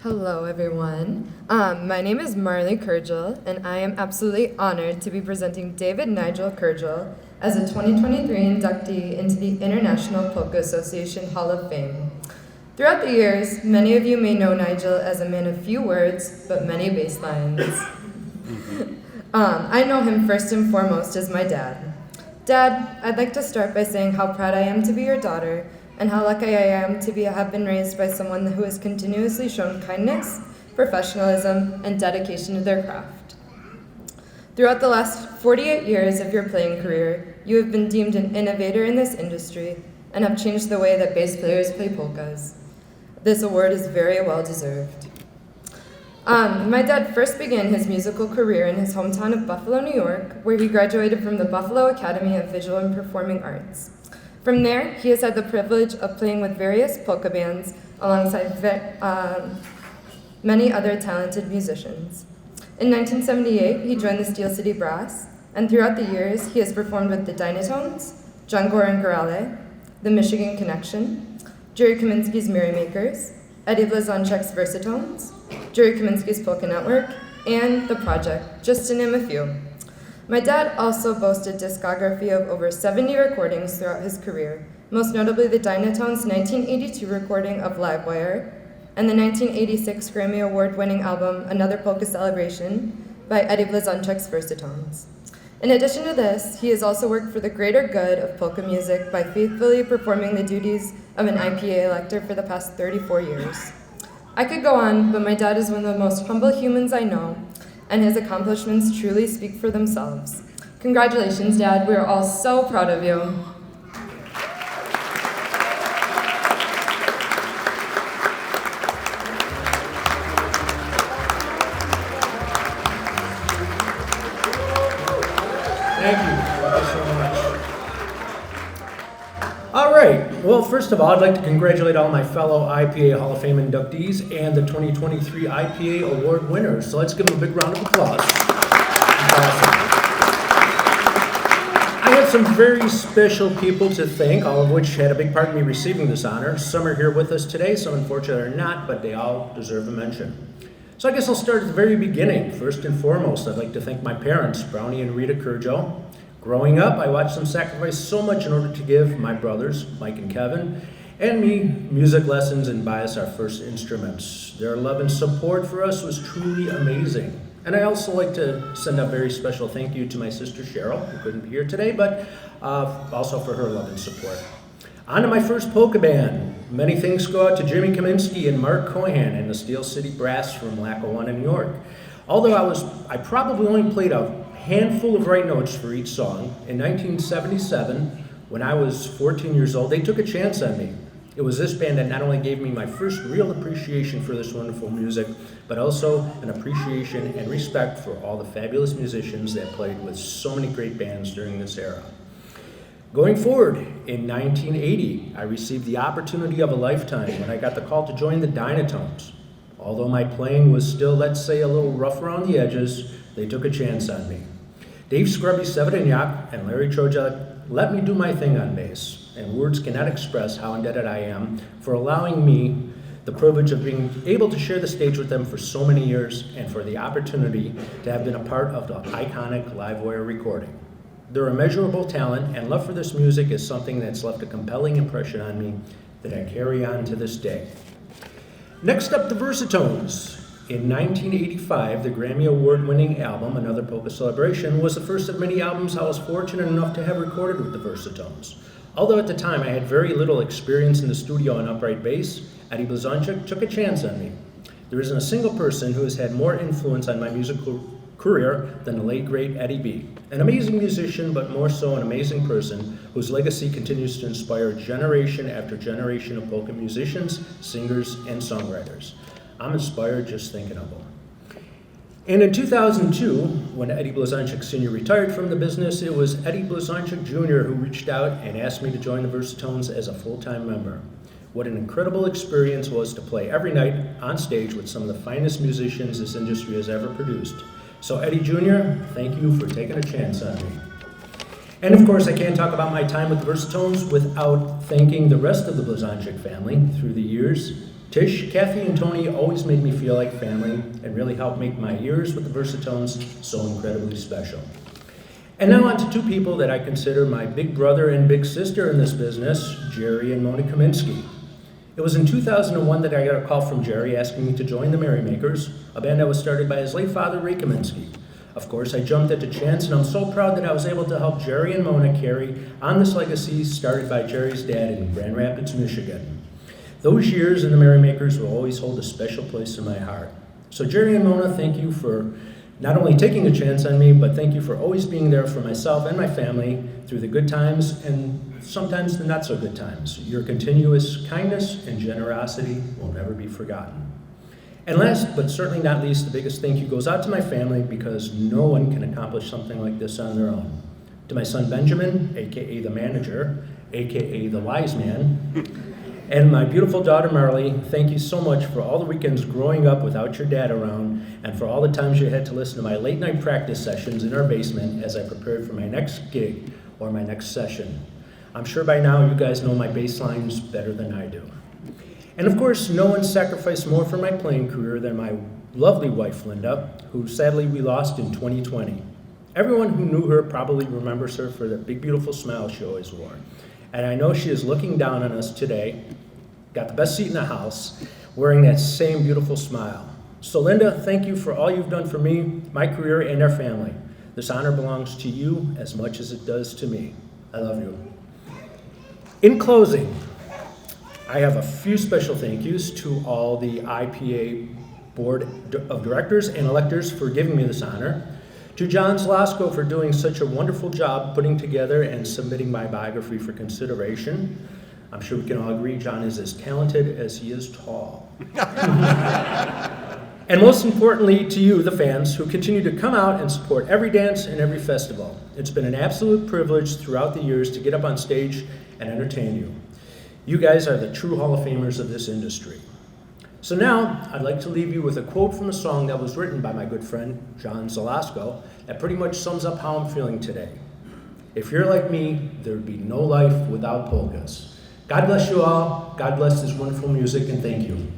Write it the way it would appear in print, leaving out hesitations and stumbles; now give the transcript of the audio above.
Hello, everyone. My name is Marley Kurdziel, and I am absolutely honored to be presenting David Nigel Kurdziel as a 2023 inductee into the International Polka Association Hall of Fame. Throughout the years, many of you may know Nigel as a man of few words, but many bass lines. I know him first and foremost as my dad. Dad, I'd like to start by saying how proud I am to be your daughter, and how lucky I am to have been raised by someone who has continuously shown kindness, professionalism, and dedication to their craft. Throughout the last 48 years of your playing career, you have been deemed an innovator in this industry and have changed the way that bass players play polkas. This award is very well deserved. My dad first began his musical career in his hometown of Buffalo, New York, where he graduated from the Buffalo Academy of Visual and Performing Arts. From there, he has had the privilege of playing with various polka bands alongside many other talented musicians. In 1978, he joined the Steel City Brass, and throughout the years, he has performed with the Dynatones, John Gore and Gorale, the Michigan Connection, Jerry Kaminsky's Merrymakers, Eddie Blazonczyk's Versatones, Jerry Kaminsky's Polka Network, and The Project, just to name a few. My dad also boasted a discography of over 70 recordings throughout his career, most notably the Dynatones' 1982 recording of Livewire and the 1986 Grammy Award-winning album Another Polka Celebration by Eddie Blazonczyk's Versatones. In addition to this, he has also worked for the greater good of polka music by faithfully performing the duties of an IPA elector for the past 34 years. I could go on, but my dad is one of the most humble humans I know, and his accomplishments truly speak for themselves. Congratulations, Dad. We are all so proud of you. Thank you so much. All right. Well, first of all, I'd like to congratulate all my fellow IPA Hall of Fame inductees and the 2023 IPA Award winners. So let's give them a big round of applause. Awesome. I have some very special people to thank, all of which had a big part in me receiving this honor. Some are here with us today, some unfortunately are not, but they all deserve a mention. So I guess I'll start at the very beginning. First and foremost, I'd like to thank my parents, Brownie and Rita Kurdziel. Growing up, I watched them sacrifice so much in order to give my brothers, Mike and Kevin, and me music lessons and buy us our first instruments. Their love and support for us was truly amazing. And I also like to send a very special thank you to my sister Cheryl, who couldn't be here today, but also for her love and support. On to my first polka band. Many thanks go out to Jimmy Kaminsky and Mark Cohan and the Steel City Brass from Lackawanna, New York. Although I probably only played a handful of right notes for each song, in 1977, when I was 14 years old, they took a chance on me. It was this band that not only gave me my first real appreciation for this wonderful music, but also an appreciation and respect for all the fabulous musicians that played with so many great bands during this era. Going forward, in 1980, I received the opportunity of a lifetime when I got the call to join the Dynatones. Although my playing was still, let's say, a little rough around the edges, they took a chance on me. Dave Scrubby Severiniak and Larry Trojak let me do my thing on bass, and words cannot express how indebted I am for allowing me the privilege of being able to share the stage with them for so many years and for the opportunity to have been a part of the iconic Livewire recording. Their immeasurable talent and love for this music is something that's left a compelling impression on me that I carry on to this day. Next up, the Versatones. In 1985, the Grammy Award-winning album, Another Polka Celebration, was the first of many albums I was fortunate enough to have recorded with the Versatones. Although at the time I had very little experience in the studio on upright bass, Eddie Blazonczyk took a chance on me. There isn't a single person who has had more influence on my musical career than the late, great Eddie B. An amazing musician, but more so an amazing person whose legacy continues to inspire generation after generation of polka musicians, singers, and songwriters. I'm inspired just thinking of him. And in 2002, when Eddie Blazonczyk Sr. retired from the business, it was Eddie Blazonczyk Jr. who reached out and asked me to join the Versatones as a full-time member. What an incredible experience was to play every night on stage with some of the finest musicians this industry has ever produced. So Eddie Jr., thank you for taking a chance on me. And of course, I can't talk about my time with the Versatones without thanking the rest of the Blazonczyk family through the years. Tish, Kathy, and Tony always made me feel like family and really helped make my years with the Versatones so incredibly special. And now on to two people that I consider my big brother and big sister in this business, Jerry and Mona Kaminsky. It was in 2001 that I got a call from Jerry asking me to join the Merrymakers, a band that was started by his late father, Ray Kaminsky. Of course, I jumped at the chance, and I'm so proud that I was able to help Jerry and Mona carry on this legacy started by Jerry's dad in Grand Rapids, Michigan. Those years in the Merrymakers will always hold a special place in my heart. So Jerry and Mona, thank you for not only taking a chance on me, but thank you for always being there for myself and my family through the good times and sometimes the not so good times. Your continuous kindness and generosity will never be forgotten. And last, but certainly not least, the biggest thank you goes out to my family because no one can accomplish something like this on their own. To my son Benjamin, AKA the manager, AKA the wise man, and my beautiful daughter Marley, thank you so much for all the weekends growing up without your dad around and for all the times you had to listen to my late night practice sessions in our basement as I prepared for my next gig or my next session. I'm sure by now you guys know my bass lines better than I do. And of course, no one sacrificed more for my playing career than my lovely wife Linda, who sadly we lost in 2020. Everyone who knew her probably remembers her for the big beautiful smile she always wore. And I know she is looking down on us today, got the best seat in the house, wearing that same beautiful smile. So Linda, thank you for all you've done for me, my career, and our family. This honor belongs to you as much as it does to me. I love you. In closing, I have a few special thank yous to all the IPA Board of Directors and electors for giving me this honor. To John Zlasko for doing such a wonderful job putting together and submitting my biography for consideration. I'm sure we can all agree John is as talented as he is tall. And most importantly to you, the fans, who continue to come out and support every dance and every festival. It's been an absolute privilege throughout the years to get up on stage and entertain you. You guys are the true Hall of Famers of this industry. So now, I'd like to leave you with a quote from a song that was written by my good friend, John Zalasko, that pretty much sums up how I'm feeling today. If you're like me, there'd be no life without polkas. God bless you all, God bless this wonderful music, and thank you.